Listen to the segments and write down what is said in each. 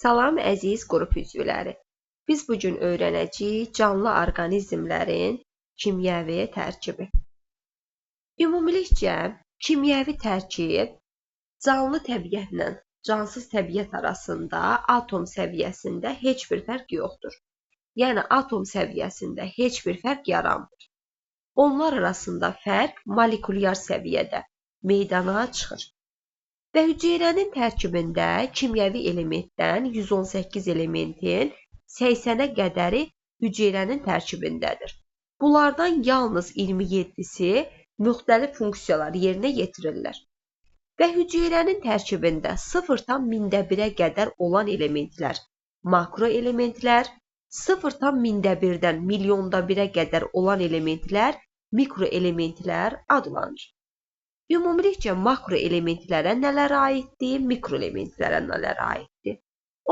Salam əziz qrup üzvləri. Biz bugün öyrənəcəyik canlı orqanizmlərin kimyəvi tərkibi. Ümumilikcə, kimyəvi tərkib canlı təbiətlə cansız təbiət arasında atom səviyyəsində heç bir fərq yoxdur. Yəni, atom səviyyəsində heç bir fərq yaranmır. Onlar arasında fərq molekulyar səviyyədə meydana çıxır. Və hüceyrənin tərkibində kimyəvi elementdən 118 elementin 80-ə qədəri hüceyrənin tərkibindədir. Bunlardan yalnız 27-si müxtəlif funksiyalar yerinə yetirirlər. Və hüceyrənin tərkibində 0,1-ə qədər olan elementlər makroelementlər, 0,1-dən milyonda 1-ə qədər olan elementlər mikroelementlər adlanır. Ümumilikcə, makroelementlərə nələr aiddir, mikroelementlərə nələr aiddir?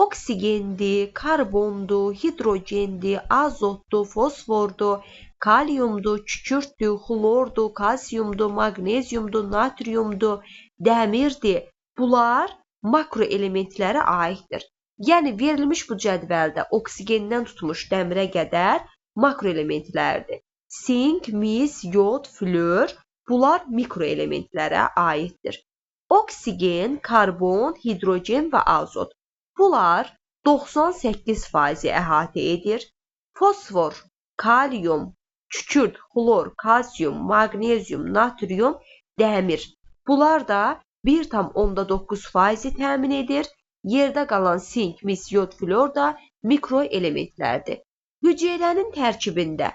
Oksigendir, karbondur, hidrogendir, azotdur, fosfordur, kaliumdur, kükürdür, xlordur, kalsiyumdur, maqnezyumdur, natriumdur, dəmirdir. Bunlar makroelementlərə aiddir. Yəni, verilmiş bu cədvəldə oksigendən tutmuş dəmirə qədər makroelementlərdir. Sink, mis, yod, flör, bunlar mikroelementlərə aiddir. Oksigen, karbon, hidrogen və azot. Bunlar 98% əhatə edir. Fosfor, kalium, kükürt, xlor, kalsiyum, maqnezyum, natrium, dəmir. Bunlar da 1,9% təmin edir. Yerdə qalan sink, mis, yod, flor da mikroelementlərdir. Hüceyrənin tərkibində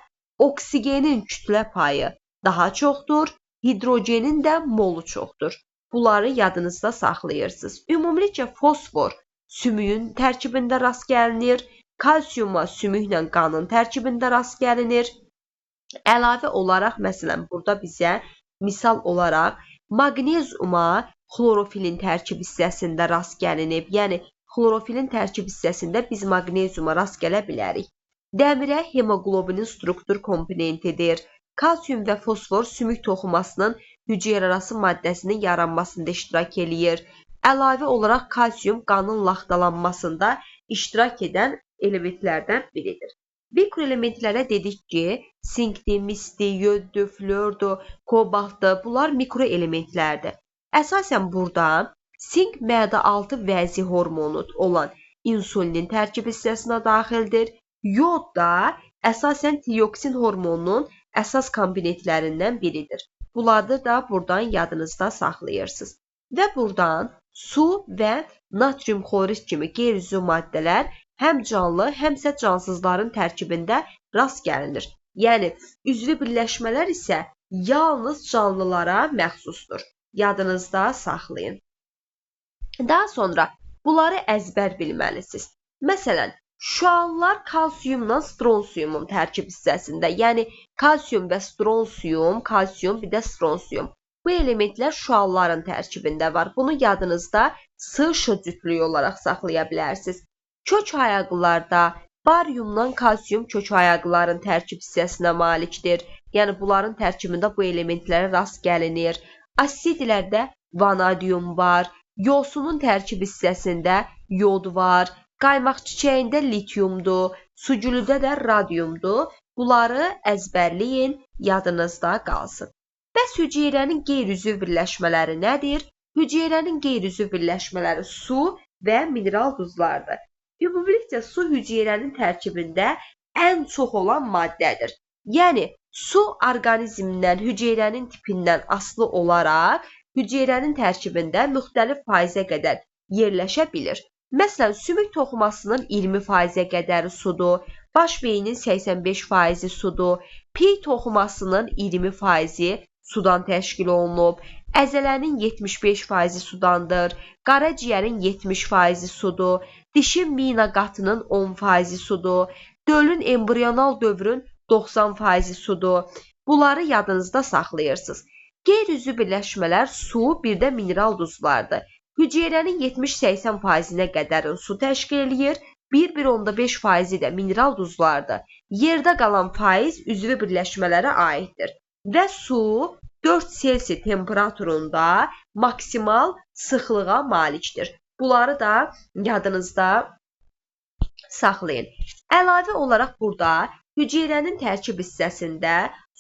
oksigenin kütlə payı daha çoxdur, hidrogenin də molu çoxdur. Bunları yadınızda saxlayırsınız. Ümumilikcə, fosfor sümüyün tərkibində rast gəlinir, kalsiyuma sümüklə qanın tərkibində rast gəlinir. Əlavə olaraq, məsələn, burada bizə misal olaraq maqnezyuma xlorofilin tərkib hissəsində rast gəlinib. Yəni, xlorofilin tərkib hissəsində biz maqnezyuma rast gələ bilərik. Dəmirə hemoqlobinin struktur komponentidir. Kalsiyum və fosfor sümük toxumasının hüceyrəarası maddəsinin yaranmasında iştirak eləyir. Əlavə olaraq kalsiyum qanın laxtalanmasında iştirak edən elementlərdən biridir. Mikroelementlərə dedik ki, sinkdir, misdir, yoddur, flordur, kobaltdır. Bunlar mikroelementlərdir. Əsasən burada sink mədə-altı vəzi hormonu olan insulinin tərkib hissəsinə daxildir. Yod da əsasən tioksin hormonunun əsas komponentlərindən biridir. Bunları da buradan yadınızda saxlayırsınız. Və buradan su və natrium xlorid kimi qeyri-üzvü maddələr həm canlı, həmsə cansızların tərkibində rast gəlinir. Yəni, üzvü birləşmələr isə yalnız canlılara məxsusdur. Yadınızda saxlayın. Daha sonra bunları əzbər bilməlisiniz. Məsələn, şüalar kalsiyumla stronsiyumun tərkib hissəsində, yəni kalsiyum və stronsiyum, kalsiyum bir də stronsiyum. Bu elementlər şüaların tərkibində var. Bunu yadınızda S-Ş cütlüyü olaraq saxlaya bilərsiniz. Kök ayaqlılarda baryumdan kalsiyum kök ayaqlıların tərkib hissəsinə malikdir. Yəni, bunların tərkibində bu elementlərə rast gəlinir. Asidlərdə vanadyum var. Yosunun tərkib hissəsində yod var. Qaymaq çiçəyində litiumdur, suculuda da radiumdur. Bunları əzbərləyin, yadınızda qalsın. Bəs hüceyrənin qeyri-üzvü birləşmələri nədir? Hüceyrənin qeyri-üzvü birləşmələri su və mineral duzlardır. Ümumilikcə, su hüceyrənin tərkibində ən çox olan maddədir. Yəni, su orqanizmdən, hüceyrənin tipindən asılı olaraq hüceyrənin tərkibində müxtəlif faizə qədər yerləşə bilir. Məsələn, sümük toxumasının 20%-ə qədəri sudur, baş beyinin 85%-i sudur, piy toxumasının 20%-i sudan təşkil olunub, əzələnin 75%-i sudandır, qaraciyərin 70%-i sudur, dişi mina qatının 10%-i sudur, dölün embrional dövrün 90%-i sudur. Bunları yadınızda saxlayırsınız. Qeyri-üzvü birləşmələr su, bir də mineral duzlardır. Hüceyrənin 70-80%-nə qədər su təşkil eləyir, 1,5% də mineral duzlardır. Yerdə qalan faiz üzvü birləşmələrə aiddir. Və su 4 Selsi temperaturunda maksimal sıxlığa malikdir. Bunları da yadınızda saxlayın. Əlavə olaraq burada hüceyrənin tərkib hissəsində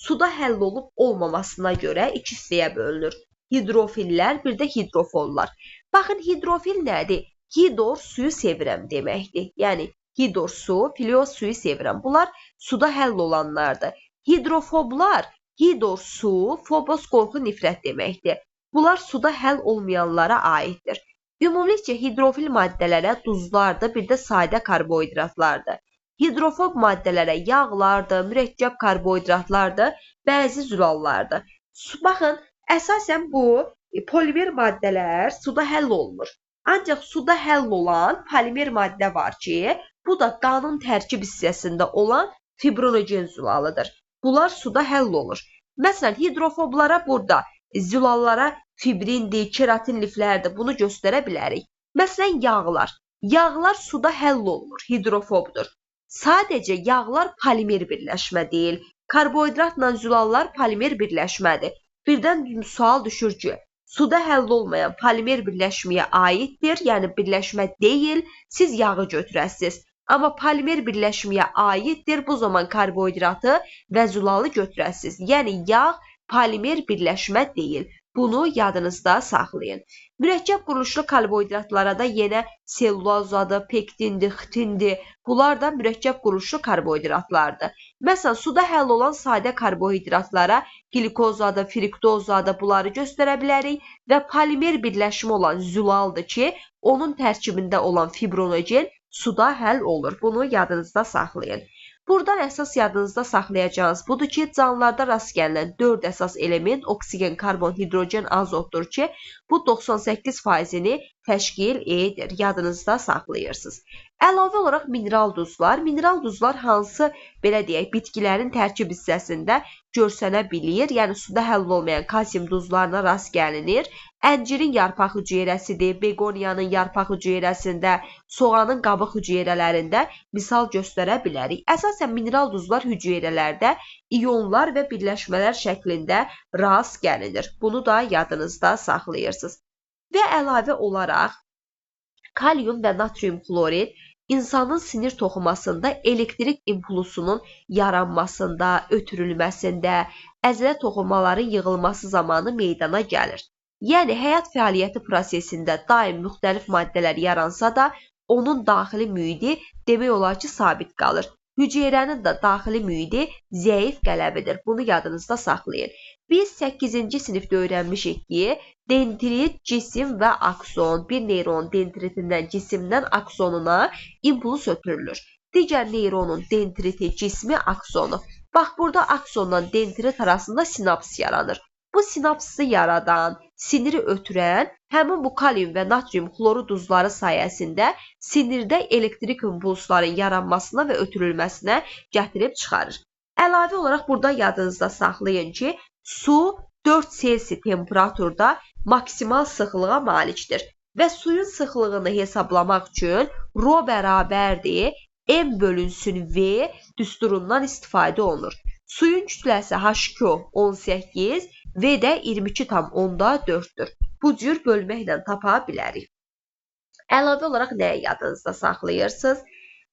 suda həll olub olmamasına görə iki hissəyə bölünür. Hidrofillər, bir də hidrofollar. Baxın, hidrofil nədir? Hidor, suyu sevirəm deməkdir. Yəni, hidor su, filios suyu sevirəm. Bunlar suda həll olanlardır. Hidrofoblar, hidor su, fobos qorxu, nifrət deməkdir. Bunlar suda həll olmayanlara aiddir. Ümumilikcə hidrofil maddələrə duzlardır, bir də sadə karbohidratlardır. Hidrofob maddələrə yağlardır, mürəkkəb karbohidratlardır, bəzi zülallardır. Baxın, əsasən bu polimer maddələr suda həll olunur. Ancaq suda həll olan polimer maddə var ki, bu da qanın tərkib hissəsində olan fibronogen zülalıdır. Bunlar suda həll olur. Məsələn, hidrofoblara burada zülallara fibrindir, keratin liflərdir, bunu göstərə bilərik. Məsələn, yağlar. Yağlar suda həll olunur, hidrofobdur. Sadəcə yağlar polimer birləşmə deyil. Karbohidratla zülallar polimer birləşmədir. Birdən sual düşür ki, suda həll olmayan polimer birləşməyə aiddir, yəni birləşmə deyil, siz yağı götürəsiniz. Amma polimer birləşməyə aiddir, bu zaman karbohidratı və zülalı götürəsiniz. Yəni yağ polimer birləşmə deyil. Bunu yadınızda saxlayın. Mürəkkəb quruluşlu karbohidratlara da yenə sellulozadır, pektindir, xitindir. Bunlar da mürəkkəb quruluşlu karbohidratlardır. Məsələn, suda həll olan sadə karbohidratlara glikozadır, fruktozadır, bunları göstərə bilərik və polimer birləşmə olan zülaldır ki, onun tərkibində olan fibronogen suda həll olur. Bunu yadınızda saxlayın. Buradan əsas yadınızda saxlayacağınız budur ki, canlılarda rast gələn 4 əsas element oksigen, karbon, hidrogen, azotdur ki, bu 98%-ni təşkil edir. Yadınızda saxlayırsınız. Əlavə olaraq mineral duzlar. Mineral duzlar hansı, belə deyək, bitkilərin tərkib hissəsində görsənə bilir. Yəni, suda həll olmayan kalsium duzlarına rast gəlinir. Əncirin yarpaq hüceyrəsidir, begoniyanın yarpaq hüceyrəsində, soğanın qabıq hüceyrələrində misal göstərə bilərik. Əsasən mineral duzlar hüceyrələrdə iyonlar və birləşmələr şəklində rast gəlinir. Bunu da yadınızda saxlayırsınız. Və əlavə olaraq kalium və natrium klorid insanın sinir toxumasında elektrik impulsunun yaranmasında, ötürülməsində, əzələ toxumaların yığılması zamanı meydana gəlir. Yəni, həyat fəaliyyəti prosesində daim müxtəlif maddələr yaransa da, onun daxili mühiti demək olar ki, sabit qalır. Hüceyrənin də daxili mühiti zəif qələbidir. Bunu yadınızda saxlayın. Biz 8-ci sinifdə öyrənmişik ki, dendrit, cisim və akson. Bir neyron dendritindən, cisimdən aksonuna impuls ötürülür. Digər neyronun dendriti, cismi, aksonu. Bax, burada aksondan dendrit arasında sinaps yaranır. Bu sinapsı yaradan, siniri ötürən həmin bu kalium və natrium xloru duzları sayəsində sinirdə elektrik impulsların yaranmasına və ötürülməsinə gətirib çıxarır. Əlavə olaraq burada yadınızda saxlayın ki, su 4 Selsi temperaturda maksimal sıxlığa malikdir və suyun sıxlığını hesablamaq üçün rho bərabərdir, M bölünsün V düsturundan istifadə olunur. Suyun kütləsi H2O 18, V də 22,4-dür. Bu cür bölməklə tapa bilərik. Əlavə olaraq nəyə yadınızda saxlayırsınız?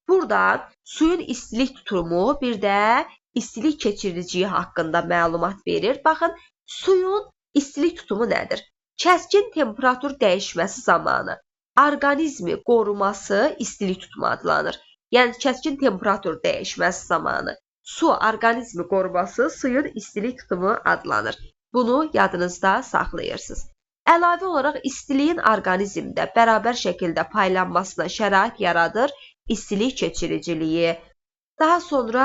Burada suyun istilik tutumu, bir də istilik keçiriciliyi haqqında məlumat verir. Baxın, suyun istilik tutumu nədir? Kəskin temperatur dəyişməsi zamanı orqanizmi qoruması istilik tutumu adlanır. Yəni, kəskin temperatur dəyişməsi zamanı su orqanizmi qoruması suyun istilik tutumu adlanır. Bunu yadınızda saxlayırsınız. Əlavə olaraq istiliyin orqanizmdə bərabər şəkildə paylanmasına şərait yaradır istilik keçiriciliyi. Daha sonra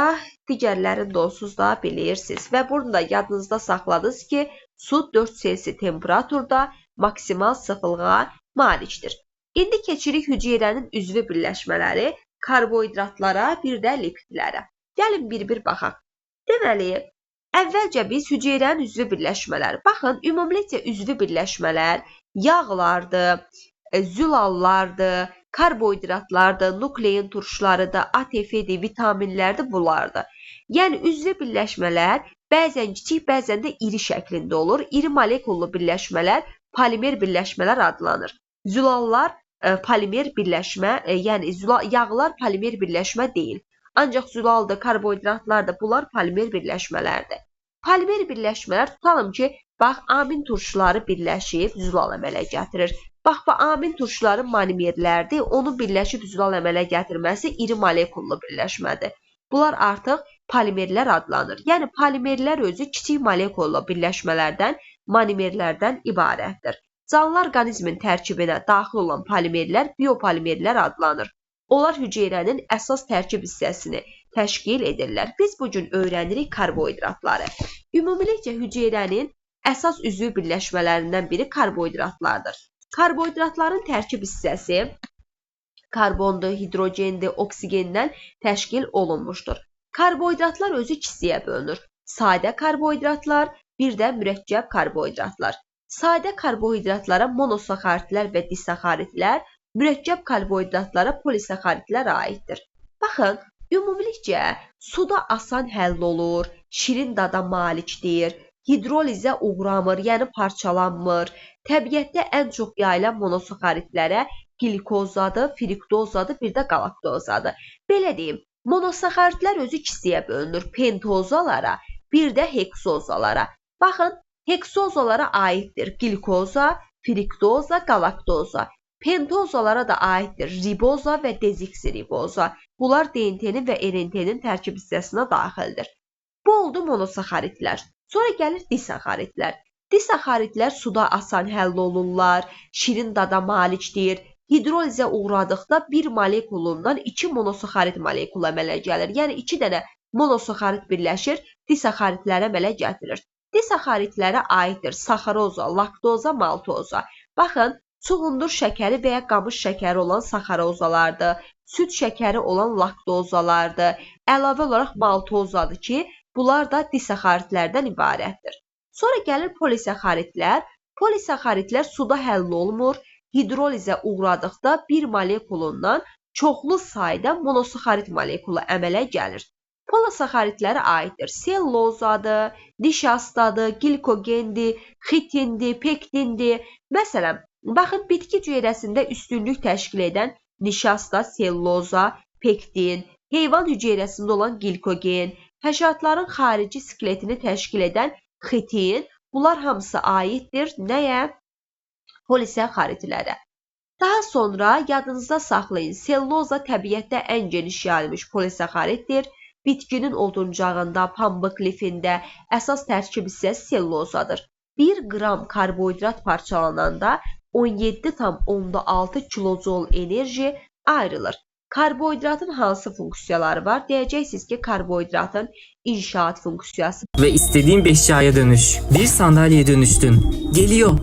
digərlərini də onsuz da bilirsiniz. Və burada yadınızda saxladınız ki, su 4 Selsi temperaturda maksimal sıxlığa malikdir. İndi keçirik hüceyrənin üzvü birləşmələri, karbohidratlara, bir də lipidlərə. Gəlin bir-bir baxaq. Deməli, əvvəlcə biz hüceyrənin üzvü birləşmələri. Baxın, ümumilikcə üzvü birləşmələr yağlardır, zülallardır, karbohidratlardır, nuklein turşularıdır, ATF-dir, vitaminlərdir, bunlardır. Yəni, üzvü birləşmələr bəzən kiçik, bəzən də iri şəklində olur. İri molekullu birləşmələr polimer birləşmələr adlanır. Zülallar polimer birləşmə, yəni yağlar polimer birləşmə deyil. Ancaq zülaldır, karbohidratlar da bunlar polimer birləşmələrdir. Polimer birləşmələr tutalım ki, bax amin turşuları birləşib zülal əmələ gətirir. Bax bu amin turşuları monomerlərdir. Onu birləşib zülal əmələ gətirməsi iri molekullu birləşmədir. Bunlar artıq polimerlər adlanır. Yəni polimerlər özü kiçik molekullu birləşmələrdən, monomerlərdən ibarətdir. Canlı orqanizmin tərkibinə daxil olan polimerlər biopolimerlər adlanır. Onlar hüceyrənin əsas tərkib hissəsini təşkil edirlər. Biz bugün öyrənirik karbohidratları. Ümumilikcə hüceyrənin əsas üzvü birləşmələrindən biri karbohidratlardır. Karbohidratların tərkib hissəsi karbondur, hidrogendir, oksigendən təşkil olunmuşdur. Karbohidratlar özü iki hissəyə bölünür. Sadə karbohidratlar, bir də mürəkkəb karbohidratlar. Sadə karbohidratlara monosaxaritlər və disaxaritlər, mürəkkəb karbohidratlara polisaxaritlər aiddir. Baxın, ümumilikcə suda asan həll olur, şirin dada malikdir, hidrolizə uğramır, yəni parçalanmır. Təbiətdə ən çox yayılan monosaxaritlərə glikozadır, fruktozadır, bir də galaktozadır. Belə deyim, monosaxaritlər özü iki hissəyə bölünür. Pentozalara, bir də heksozalara. Baxın, heksozalara aiddir glikoza, fruktoza, galaktoza. Pentozalara da aiddir riboza və dezoksiriboza. Bunlar DNT-nin və RNT-nin tərkib hissəsinə daxildir. Bu oldu monosaxaritlər. Sonra gəlir disaxaritlər. Disaxaritlər suda asan həll olurlar, şirin dada malikdir. Hidrolizə uğradıqda bir molekulundan iki monosaxarit molekulu əmələ gəlir. Yəni iki dənə monosaxarit birləşir, disaxaritlərə əmələ gətirir. Disaxaritlərə aiddir saxaroza, laktoza, maltoza. Baxın, çuğundur şəkəri və ya qamış şəkəri olan saxarozalardır, süd şəkəri olan laktozalardır. Əlavə olaraq maltozadır ki, bunlar da disaxaritlərdən ibarətdir. Sonra gəlir polisaxaritlər. Polisaxaritlər suda həll olmur. Hidrolizə uğradıqda bir molekulundan çoxlu sayda monosaxarit molekulu əmələ gəlir. Polisaxaritlərə aiddir sellulozadır, nişastadır, glikogendir, xitindir, pektindir. Məsələn, baxın, bitki hüceyrəsində üstünlük təşkil edən nişasta, selluloza, pektin, heyvan hüceyrəsində olan glikogen, həşəratların xarici skeletini təşkil edən xitin, bunlar hamısı aiddir nəyə? Polisaxaritlərə. Daha sonra yadınızda saxlayın, selluloza təbiətdə ən geniş yayılmış polisaxaritdir. Bitkinin oduncağında, pambıq lifində əsas tərkib hissəsi sellulozadır. 1 qram karbohidrat parçalananda 17,6 kilojul enerji ayrılır. Karbohidratın hansı funksiyaları var? Deyəcəksiniz ki, karbohidratın inşaat funksiyası. Ve istediğin bir eşyaya dönüş. Bir sandalyeye dönüştün. Geliyor.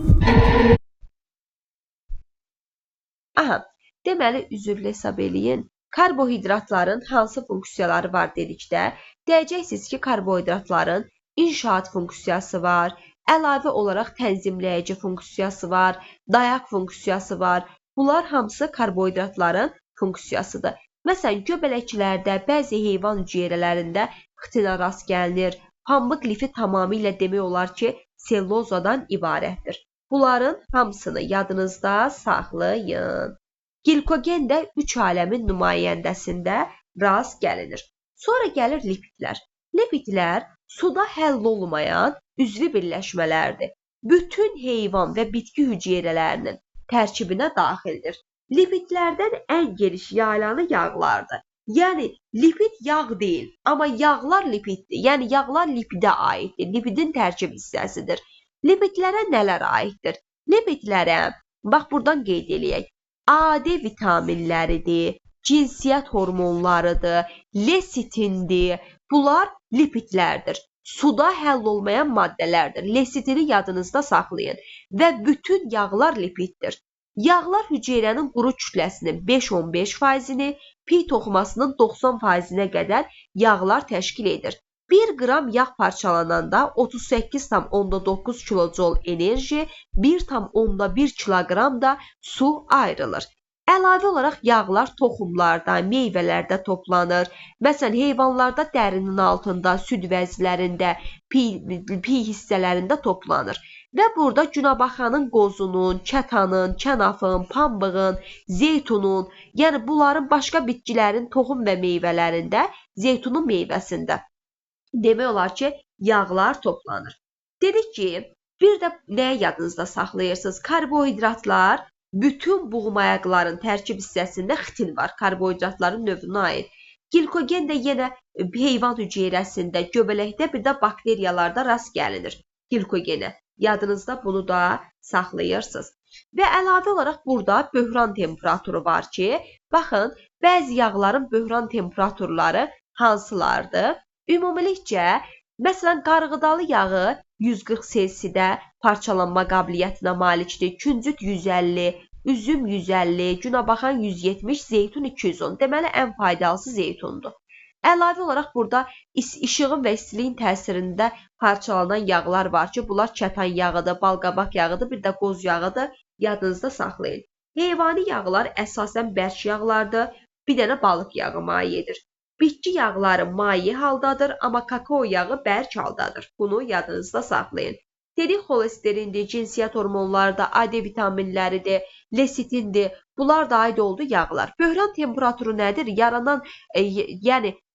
Aha, deməli, üzrlü hesab eləyin. Karbohidratların hansı funksiyaları var dedikdə, deyəcəksiniz ki, karbohidratların inşaat funksiyası var, əlavə olaraq tənzimləyici funksiyası var, dayaq funksiyası var. Bunlar hamısı karbohidratların funksiyasıdır. Məsələn, göbələklərdə, bəzi heyvan hüceyrələrində xitinə rast gəlinir. Pambıq lifi tamamilə demək olar ki, sellulozadan ibarətdir. Bunların hamısını yadınızda saxlayın. Glikogen də 3 aləmin nümayəndəsində rast gəlinir. Sonra gəlir lipidlər. Lipidlər suda həll olmayan üzvü birləşmələrdir. Bütün heyvan və bitki hüceyrələrinin tərkibinə daxildir. Lipidlərdən ən geniş yayılanı yağlardır. Yəni, lipid yağ deyil, amma yağlar lipiddir. Yəni, yağlar lipidə aiddir. Lipidin tərkib hissəsidir. Lipidlərə nələr aiddir? Lipidlərə, bax buradan qeyd eləyək, A, D vitaminləridir, cinsiyyət hormonlarıdır, lesitindir. Bunlar lipidlərdir. Suda həll olmayan maddələrdir. Lesitini yadınızda saxlayın. Və bütün yağlar lipiddir. Yağlar hüceyrənin quru kütləsinin 5-15%-ni, pi toxumasının 90%-nə qədər yağlar təşkil edir. 1 qram yağ parçalananda 38,9 kilojul enerji, 1,1 kiloqram da su ayrılır. Əlavə olaraq yağlar toxumlarda, meyvələrdə toplanır. Məsələn, heyvanlarda dərinin altında, süd vəzlərində, piy hissələrində toplanır. Və burada Günəbaxanın qozunun, kətanın, kənafın, pambığın, zeytunun, yəni bunların başqa bitkilərin toxum və meyvələrində, zeytunun meyvəsində demək olar ki, yağlar toplanır. Dedik ki, bir də nəyə yadınızda saxlayırsınız? Karbohidratlar, bütün buğmayaqların tərkib hissəsində xitin var, karbohidratların növünə aid. Glikogen də yenə heyvan hüceyrəsində, göbələkdə, bir də bakteriyalarda rast gəlinir glikogenə. Yadınızda bunu da saxlayırsınız. Və əlavə olaraq burada böhran temperaturu var ki, baxın, bəzi yağların böhran temperaturları hansılardır? Ümumilikcə, məsələn, qarğıdalı yağı 140 Selsidə parçalanma qabiliyyətinə malikdir. Küncüt 150, üzüm 150, Günəbaxan 170, zeytun 210. Deməli, ən faydalısı zeytundur. Əlavə olaraq burada işığın və istiliyin təsirində parçalanan yağlar var ki, bunlar kətan yağıdır, balqabaq yağıdır, bir də qoz yağıdır. Yadınızda saxlayın. Heyvani yağlar əsasən bərk yağlardır, bir dənə balıq yağı mayedir. Bitki yağları maye haldadır, amma kakao yağı bərk haldadır. Bunu yadınızda saxlayın. Dedik, xolesterindir, cinsiyyət hormonları da, AD vitaminləridir, lesitindir. Bunlar da aid oldu yağlar. Böhran temperaturu nədir?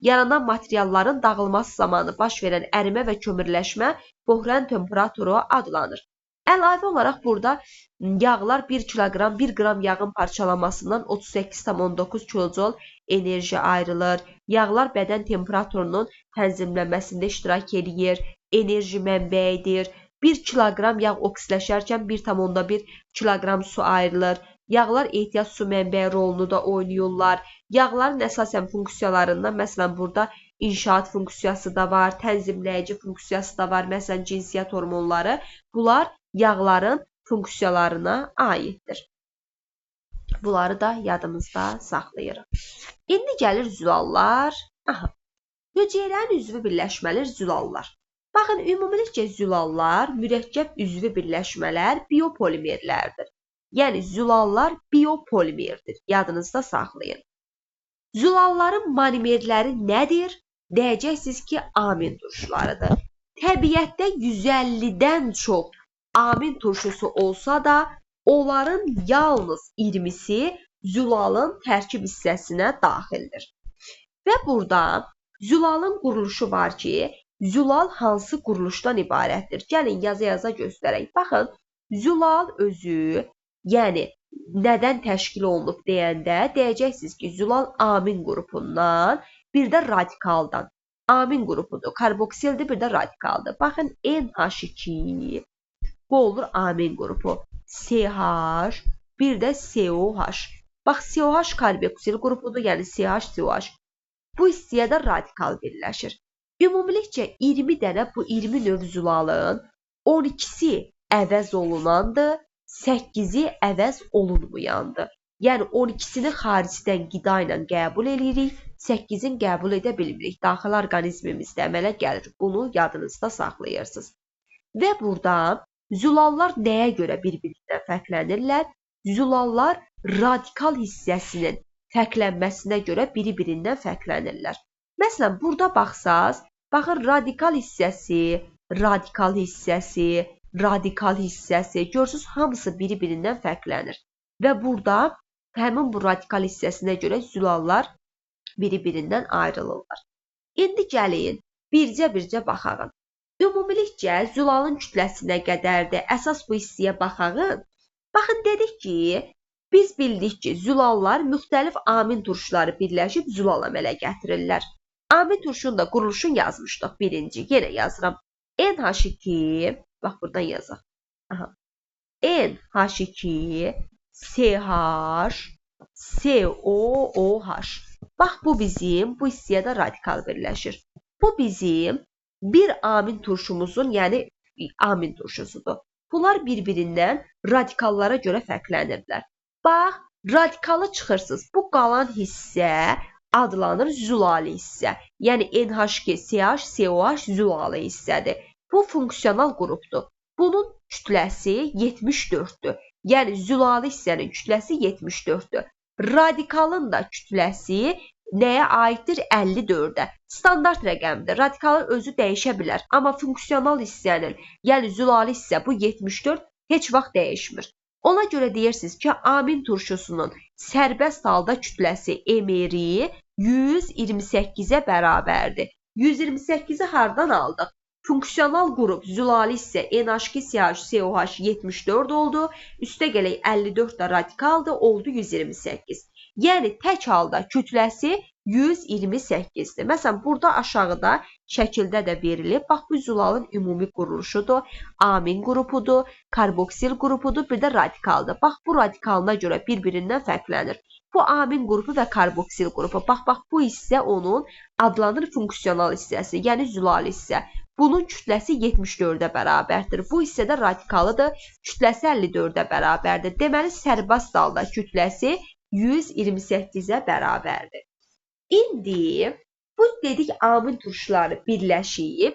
Yaranan materialların dağılması zamanı baş verən ərimə və kömürləşmə böhran temperaturu adlanır. Əlavə olaraq burada yağlar 1 kiloqram, 1 qram yağın parçalanmasından 38,9 kilojol enerji ayrılır. Yağlar bədən temperaturunun tənzimlənməsində iştirak edir, enerji mənbəyidir. 1 kiloqram yağ oksiləşərkən 1,1 kiloqram su ayrılır. Yağlar ehtiyac su mənbəyi rolunu da oynayırlar. Yağların əsasən funksiyalarından, məsələn, burada inşaat funksiyası da var, tənzimləyici funksiyası da var, məsələn, cinsiyyət hormonları. Bunlar yağların funksiyalarına aiddir. Bunları da yadımızda saxlayırıq. İndi gəlir zülallar. Hüceyrənin üzvü birləşmələr zülallar. Baxın, ümumilikcə zülallar mürəkkəb üzvü birləşmələr biopolimerlərdir. Yəni, zülallar biopolimerdir. Yadınızda saxlayın. Zülalların monomerləri nədir? Deyəcəksiniz ki, amin turşularıdır. Təbiətdə 150-dən çox amin turşusu olsa da, onların yalnız 20-si zülalın tərkib hissəsinə daxildir. Və burada zülalın quruluşu var ki, zülal hansı quruluşdan ibarətdir? Gəlin, yaza-yaza göstərək. Baxın, zülal özü, yəni nədən təşkil olunub deyəndə, deyəcəksiniz ki, zülal amin qrupundan, bir də radikaldan. Amin qrupudur, karboksildir, bir də radikaldır. Baxın, NH2, bu olur amin qrupu. CH, bir də COH. Bax, COH karboksil qrupudur, yəni CH-COH. Bu hissəyə də radikal birləşir. Ümumilikcə 20 dənə bu 20 növ zülalın 12-si əvəz olunandır, 8-i əvəz olunmayandır. Yəni 12-sini xaricdən qida ilə qəbul edirik, 8-in qəbul edə bilmirik. Daxili orqanizmimizdə əmələ gəlir. Bunu yadınızda saxlayırsınız. Və burada zülallar nəyə görə bir-birindən fərqlənirlər? Zülallar radikal hissəsinin fərqlənməsinə görə biri-birindən fərqlənirlər. Məsələn, burada baxsaz, baxın, radikal hissəsi, radikal hissəsi, radikal hissəsi, görürsünüz, hamısı biri-birindən fərqlənir. Və burada həmin bu radikal hissəsinə görə zülallar biri-birindən ayrılırlar. İndi gəlin, bircə-bircə baxağın. Ümumilikcə, zülalın kütləsinə qədərdir. Əsas bu hissəyə baxağın. Baxın, dedik ki, biz bildik ki, zülallar müxtəlif amin turşuları birləşib zülal əmələ gətirirlər. Amin turşunun da quruluşunu yazmışdıq birinci. Yenə yazıram. NH2, bax, buradan yazaq. NH2, CH, COOH. Bax, bu bizim, bu hissəyə də radikal birləşir. Bu bizim bir amin turşumuzun, yəni amin turşusudur. Bunlar bir-birindən radikallara görə fərqlənirlər. Bax, radikalı çıxırsınız. Bu qalan hissə adlanır zülali hissə. Yəni NH2, CH, COH zülali hissədir. Bu funksional qrupdur. Bunun kütləsi 74-dür. Yəni zülali hissənin kütləsi 74-dür. Radikalın da kütləsi nəyə aiddir? 54-ə. Standart rəqəmdir. Radikalın özü dəyişə bilər. Amma funksional hissənin, yəni zülali hissə bu 74 heç vaxt dəyişmir. Ona görə deyirsiniz ki, amin turşusunun sərbəst halda kütləsi emeri 128-ə bərabərdir. 128-i hardan aldıq? Funksional qrup zülali hissə NH2CH COH 74 oldu. Üstə gələk 54 da radikaldır, oldu 128. Yəni tək halda kütləsi 128-dir. Məsələn, burada aşağıda şəkildə də verilib. Bax, bu zülalın ümumi quruluşudur. Amin qrupudur, karboksil qrupudur, bir də radikaldır. Bax, bu radikalına görə bir-birindən fərqlənir. Bu amin qrupu və karboksil qrupu. Bax, bu hissə onun adlanır funksional hissəsi, yəni zülali hissə. Bunun kütləsi 74-ə bərabərdir. Bu hissədə radikalıdır, kütləsi 54-ə bərabərdir. Deməli, sərbəst halda kütləsi 128-ə bərabərdir. İndi bu dedik amin turşuları birləşib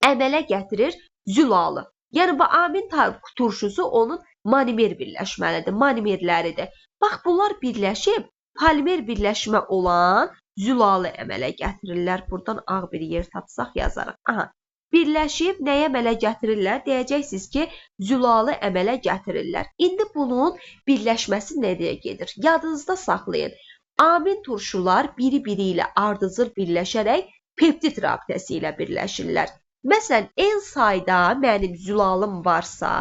əmələ gətirir zülalı. Yəni bu amin turşusu onun monomer birləşməlidir, monomerləridir. Bax, bunlar birləşib polimer birləşmə olan zülalı əmələ gətirirlər. Buradan ağ bir yer tapsaq yazarıq. Aha. Birləşib nəyə əmələ gətirirlər? Deyəcəksiniz ki, zülalı əmələ gətirirlər. İndi bunun birləşməsi nəyə gedir? Yadınızda saxlayın. Amin turşular biri-biri ilə ardıcıl birləşərək peptid rabitəsi ilə birləşirlər. Məsələn, en sayda mənim zülalım varsa,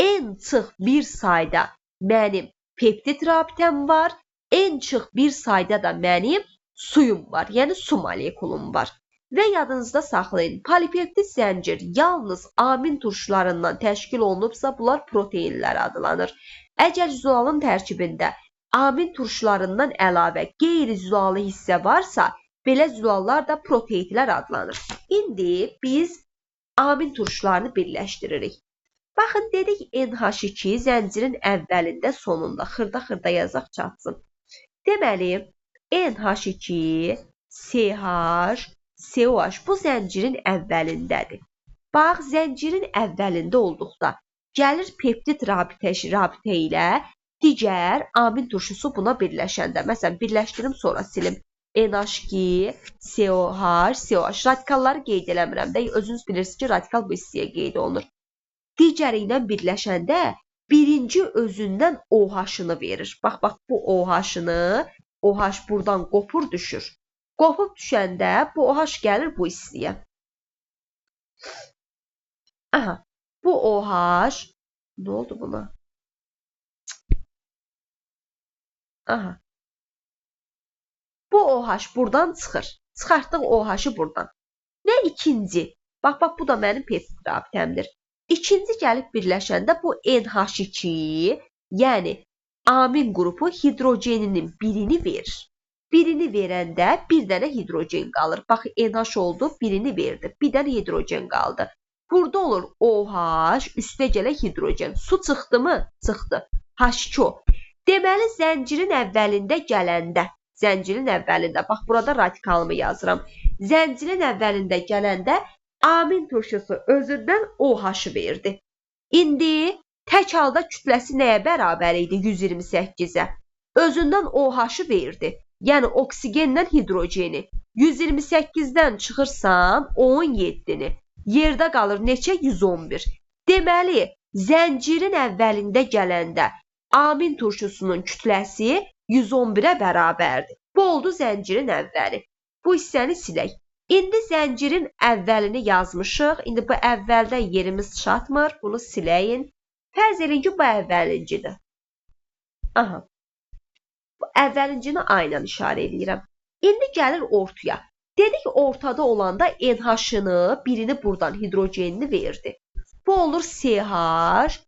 en çıx bir sayda mənim peptid rabitəm var, en çıx bir sayda da mənim suyum var, yəni su molekulum var. Və yadınızda saxlayın, polipeptid zəncir yalnız amin turşularından təşkil olunubsa, bunlar proteinlər adlanır. Əgər zülalın tərkibində amin turşularından əlavə qeyri-zülalı hissə varsa, belə zülallar da proteidlər adlanır. İndi biz amin turşularını birləşdiririk. Baxın, dedik NH2 zəncirin əvvəlində, sonunda xırda-xırda yazaq çatsın. Deməli, NH2, CH, COH bu zəncirin əvvəlindədir. Bax, zəncirin əvvəlində olduqda gəlir peptid rabitə ilə digər amin turşusu buna birləşəndə. Məsələn, birləşdirim, sonra silim. NH2, COH, COH. Radikalları qeyd eləmirəm də, özünüz bilirsiniz ki, radikal bu hissəyə qeyd olunur. Digəri ilə birləşəndə birinci özündən OH-ını verir. Bax, bu OH-ını, OH buradan qopur düşür. Qopub düşəndə bu OH gəlir bu hissəyə. Aha, bu OH, nə oldu buna? Aha. Bu OH buradan çıxır. Çıxartdıq OH-ı buradan. Və ikinci, bax, bu da mənim peptid rabitəmdir. İkinci gəlib birləşəndə bu NH2, yəni amin qrupu hidrogeninin birini verir. Birini verəndə bir dənə hidrogen qalır. Bax, NH oldu, birini verdi. Bir dənə hidrogen qaldı. Burada olur OH, üstə gələ hidrogen. Su çıxdı mı? Çıxdı. H2O. Deməli, zəncirin əvvəlində gələndə, bax, burada radikalımı yazıram. Zəncirin əvvəlində gələndə amin turşusu özündən OH-ı verdi. İndi tək halda kütləsi nəyə bərabər idi? 128-ə. Özündən OH-ı verdi. Yəni oksigenlə hidrogeni. 128-dən çıxırsan 17-ni. Yerdə qalır neçə? 111. Deməli, zəncirin əvvəlində gələndə amin turşusunun kütləsi 111-ə bərabərdir. Bu oldu zəncirin əvvəli. Bu hissəni silək. İndi zəncirin əvvəlini yazmışıq. İndi bu əvvəldə yerimiz çatmır. Bunu siləyin. Fərz edin ki, bu əvvəlincidir. Aha. Bu əvvəlincini aynen işarə edirəm. İndi gəlir ortaya. Dedik ortada olanda NH-ını, birini buradan hidrogenini verdi. Bu olur CH,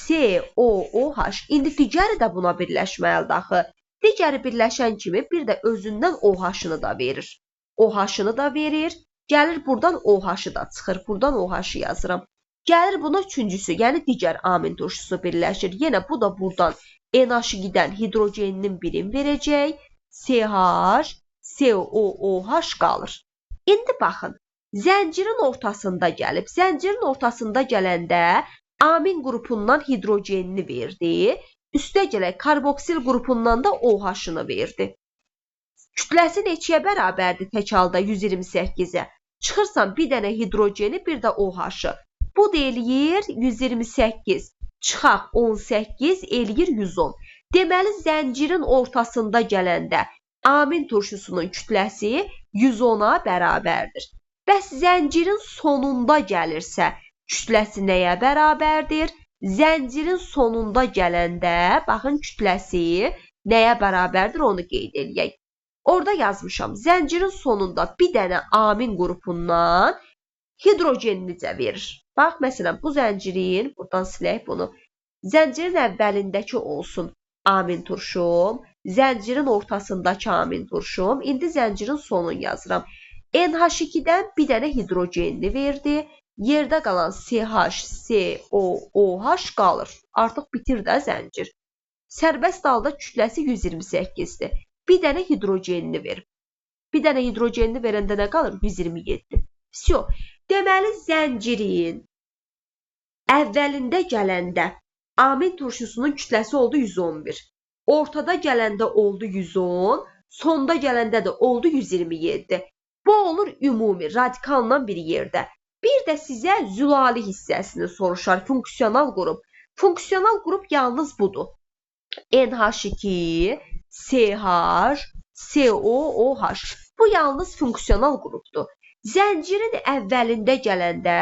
COOH. İndi digəri də buna birləşməlidir axı. Digəri birləşən kimi bir də özündən OH-ını da verir. OH-ını da verir. Gəlir buradan OH-ı da çıxır. Buradan OH-ı yazıram. Gəlir buna üçüncüsü, yəni digər amin turşusu birləşir. Yenə bu da buradan NH-ı gidən hidrogeninin birini verəcək. CH, COOH qalır. İndi baxın, zəncirin ortasında gəlib. Zəncirin ortasında gələndə amin qrupundan hidrogenini verdi. Üstəgələk karboksil qrupundan da OH-ını verdi. Kütləsi neçəyə bərabərdir tək halda 128-ə? Çıxırsan bir dənə hidrogeni, bir də OH-ı. Bu da eləyir 128. Çıxaq 18 eləyir 110. Deməli, zəncirin ortasında gələndə amin turşusunun kütləsi 110-a bərabərdir. Bəs zəncirin sonunda gəlirsə, kütləsi nəyə bərabərdir? Zəncirin sonunda gələndə, baxın, kütləsi nəyə bərabərdir, onu qeyd edək. Orada yazmışam, zəncirin sonunda bir dənə amin qrupundan hidrogenicə verir. Bax, məsələn, bu zəncirin, buradan silək bunu, zəncirin əvvəlindəki olsun amin turşum, zəncirin ortasındakı amin turşum, indi zəncirin sonunu yazıram. NH2-dən bir dənə hidrogenini verdi. Yerdə qalan CH, CO, OH qalır. Artıq bitir də zəncir. Sərbəst halda kütləsi 128-dir. Bir dənə hidrogenini verir. Bir dənə hidrogenini verəndə nə qalır? 127. Всё. Deməli, zəncirin əvvəlində gələndə amin turşusunun kütləsi oldu 111. Ortada gələndə oldu 110. Sonda gələndə də oldu 127. Bu olur ümumi, radikaldan bir yerdə. Bir də sizə zülali hissəsini soruşar, funksional qrup. Funksional qrup yalnız budur. NH2, CH, CO, OH. Bu yalnız funksional qrupdur. Zəncirin əvvəlində gələndə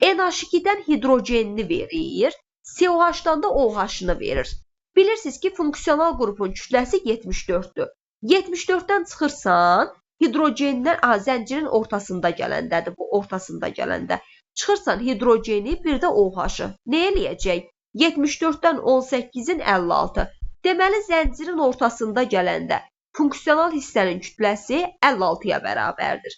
NH2-dən hidrogenini verir, COH-dan da OH-ını verir. Bilirsiniz ki, funksional qrupun kütləsi 74-dür. 74-dən çıxırsan, hidrogenindən, zəncirin ortasında gələndədir, bu ortasında gələndə. Çıxırsan hidrogeni, bir də OH-ı. Nə eləyəcək? 74-dən 18-in 56. Deməli, zəncirin ortasında gələndə funksional hissənin kütləsi 56-ya bərabərdir.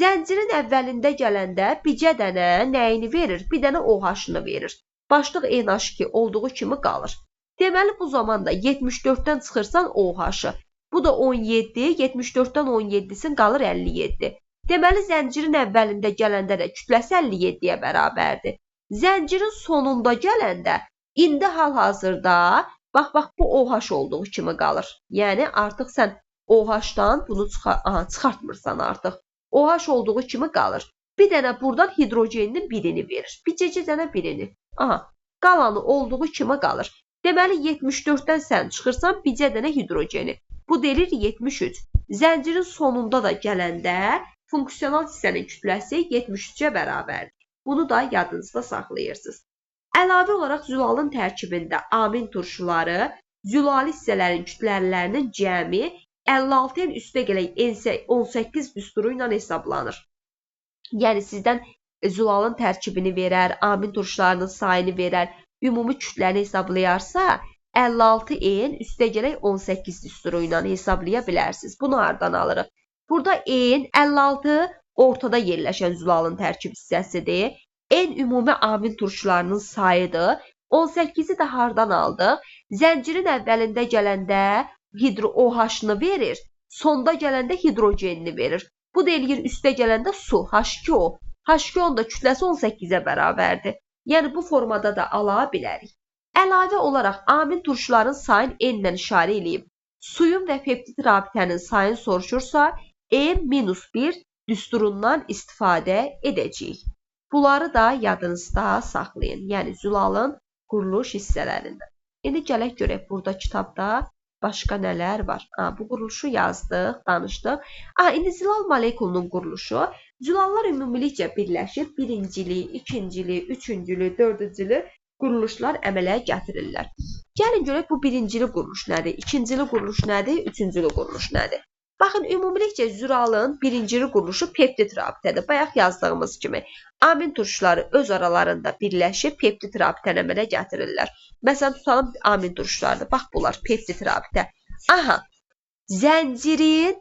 Zəncirin əvvəlində gələndə bircə dənə nəyini verir? Bir dənə OH-ını verir. Başlıq NH2 olduğu kimi qalır. Deməli, bu zaman da 74-dən çıxırsan OH-ı. Bu da 17, 74-dən 17-sin qalır 57. Deməli, zəncirin əvvəlində gələndə də kütləsi 57-yə bərabərdir. Zəncirin sonunda gələndə, indi hal-hazırda, bax, bu OH olduğu kimi qalır. Yəni, artıq sən OH-dan bunu çıxartmırsan artıq. OH olduğu kimi qalır. Bir dənə buradan hidrogeninin birini verir. Bircə dənə birini. Qalanı olduğu kimi qalır. Deməli, 74-dən sən çıxırsan bircə dənə hidrogeni. Bu delir 73. Zəncirin sonunda da gələndə funksional hissənin kütləsi 73-ə bərabərdir. Bunu da yadınızda saxlayırsınız. Əlavə olaraq zülalın tərkibində amin turşuları, zülali hissələrin kütlələrinin cəmi 56-ın üstə gələk 18 düsturu ilə hesablanır. Yəni, sizdən zülalın tərkibini verər, amin turşularının sayını verər, ümumi kütləni hesablayarsa, 56-in üstə gələk 18 düsturu ilə hesablaya bilərsiniz. Bunu hardan alırıq? Burada en 56 ortada yerləşən zülalın tərkib hissəsidir. En ümumi amin turşularının sayıdır. 18-i də hardan aldıq? Zəncirin əvvəlində gələndə OH-ını verir, sonda gələndə hidrogenini verir. Bu da eləyir üstə gələndə su, H2O. H2O-nun da kütləsi 18-ə bərabərdir. Yəni, bu formada da ala bilərik. Əlavə olaraq amin turşuların sayını n-lə işarə edib, suyun və peptid rabitənin sayını soruşursa, n-1 düsturundan istifadə edəcəyik. Bunları da yadınızda saxlayın, yəni zülalın quruluş hissələrində. İndi gələk görək, burada kitabda başqa nələr var. Bu quruluşu yazdıq, danışdıq. İndi zülal molekulunun quruluşu. Zülallar ümumilikcə birləşir. Birincili, ikincili, üçüncülü, dördüncülü quruluşlar əmələ gətirirlər. Gəlin görək, bu birincili quruluş nədir? İkincili quruluş nədir? Üçüncülü quruluş nədir? Baxın, ümumilikcə zülalın birincili quruluşu peptid rabitədir. Bayaq yazdığımız kimi amin turşuları öz aralarında birləşib peptid rabitəni əmələ gətirirlər. Məsələn, tutalım amin turşulardır. Bax, bunlar peptid rabitə. Zəncirin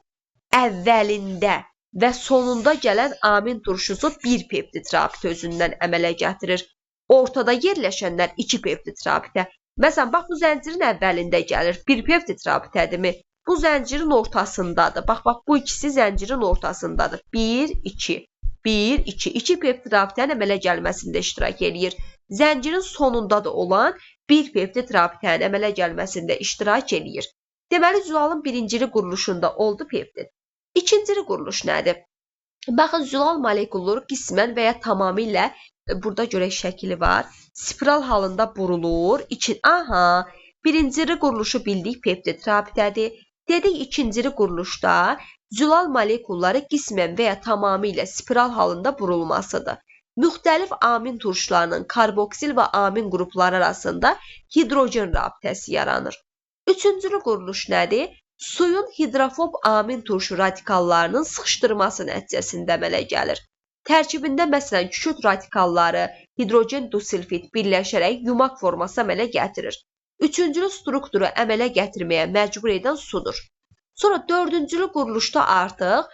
əvvəlində və sonunda gələn amin turşusu bir peptid rabitə özündən əmələ gətirir. Ortada yerləşənlər 2 peptid rabitə. Məsələn, bax, bu zəncirin əvvəlində gəlir. Bir peptid rabitədirmi? Bu zəncirin ortasındadır. Bax, bu ikisi zəncirin ortasındadır. 1, 2, 1, 2. 2 peptid rabitənin əmələ gəlməsində iştirak edir. zəncirin sonunda da olan bir peptid rabitənin əmələ gəlməsində iştirak edir. Deməli, zülalın birincili quruluşunda oldu peptid. İkincili quruluş nədir? Baxın, zülal molekulları qismən və ya tamamilə, burada görək şəkili var, spiral halında burulur. Birincili quruluşu bildik, peptid rabitədir. Dedik, ikincili quruluşda zülal molekulları qismən və ya tamamilə spiral halında burulmasıdır. Müxtəlif amin turşularının karboksil və amin qrupları arasında hidrogen rabitəsi yaranır. Üçüncülü quruluş nədir? Suyun hidrofob amin turşu radikallarının sıxışdırması nəticəsində əmələ gəlir. Tərkibində məsələn kükürt radikalları, hidrogen dusilfid birləşərək yumaq forması əmələ gətirir. Üçüncülü strukturu əmələ gətirməyə məcbur edən sudur. Sonra dördüncülü quruluşda artıq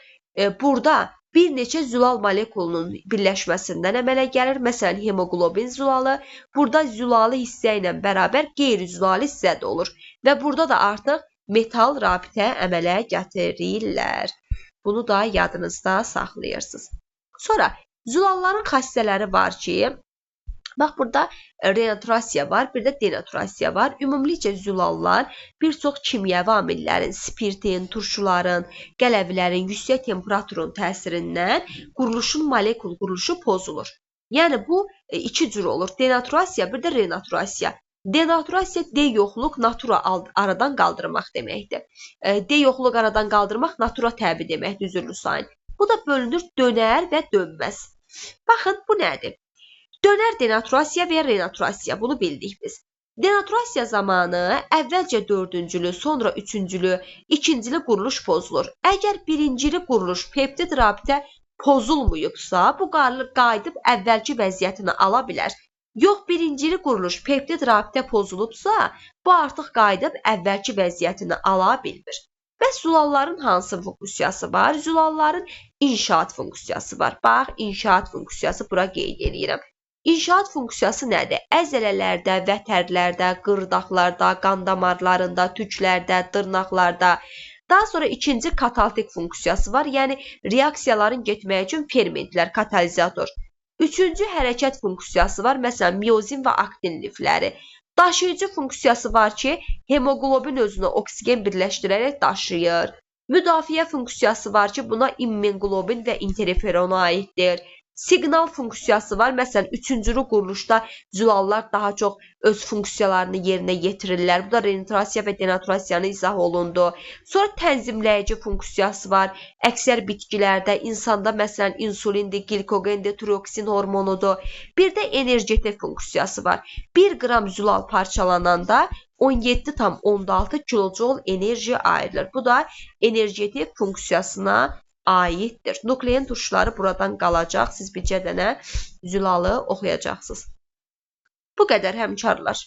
burada bir neçə zülal molekulunun birləşməsindən əmələ gəlir. Məsələn, hemoglobin zülalı, burada zülalı hissə ilə bərabər qeyri-zülalı hissə də olur. Və burada da artıq metal rabitə əmələ gətirirlər. Bunu da yadınızda saxlayırsınız. Sonra zülalların xassələri var ki, bax, burada renaturasiya var, bir də denaturasiya var. Ümumilikcə zülallar bir çox kimyəvi amillərin, spirtin, turşuların, qələvlərin yüksək temperaturun təsirindən quruluşun molekul quruluşu pozulur. Yəni, bu iki cür olur. Denaturasiya, bir də renaturasiya. Denaturasiya de-yoxluq, natura aradan qaldırmaq deməkdir. De-yoxluq aradan qaldırmaq, natura təbi deməkdir, üzürlü sayın. Bu da bölünür dönər və dönməz. Baxın, bu nədir? Dönər denaturasiya və renaturasiya, bunu bildik biz. Denaturasiya zamanı əvvəlcə dördüncülü, sonra üçüncülü, ikincili quruluş pozulur. Əgər birincili quruluş peptid rabitə pozulmayıbsa, bu qayıdıb əvvəlki vəziyyətini ala bilər. Yox, birincili quruluş peptid rabitə pozulubsa, bu artıq qayıdıb əvvəlki vəziyyətini ala bilmir. Bəs zülalların hansı funksiyası var? Zülalların inşaat funksiyası var. Bax, inşaat funksiyası bura qeyd edirəm. İnşaat funksiyası nədir? Əzələlərdə, vətərlərdə, qırdaqlarda, qan damarlarında, tüklərdə, dırnaqlarda. Daha sonra ikinci kataltik funksiyası var, yəni reaksiyaların getməyi üçün fermentlər, katalizator. Üçüncü hərəkət funksiyası var, məsələn, miozin və aktin lifləri. Daşıyıcı funksiyası var ki, hemoglobin özünə oksigen birləşdirərək daşıyır. Müdafiə funksiyası var ki, buna immunoglobin və interferon aiddir. Siqnal funksiyası var. Məsələn, üçüncülü quruluşda zülallar daha çox öz funksiyalarını yerinə yetirirlər. Bu da renaturasiya və denaturasiyanın izah olundu. Sonra tənzimləyici funksiyası var. Əksər bitkilərdə, insanda məsələn insulindir, glikogendir, tiroxin hormonudur. Bir də energetik funksiyası var. 1 qram zülal parçalananda 17,6 kilojoule enerji ayrılır. Bu da energetik funksiyasına aiddir. Nuklein turşuları buradan qalacaq. Siz bircə dənə zülalı oxuyacaqsınız. Bu qədər həmkarlar.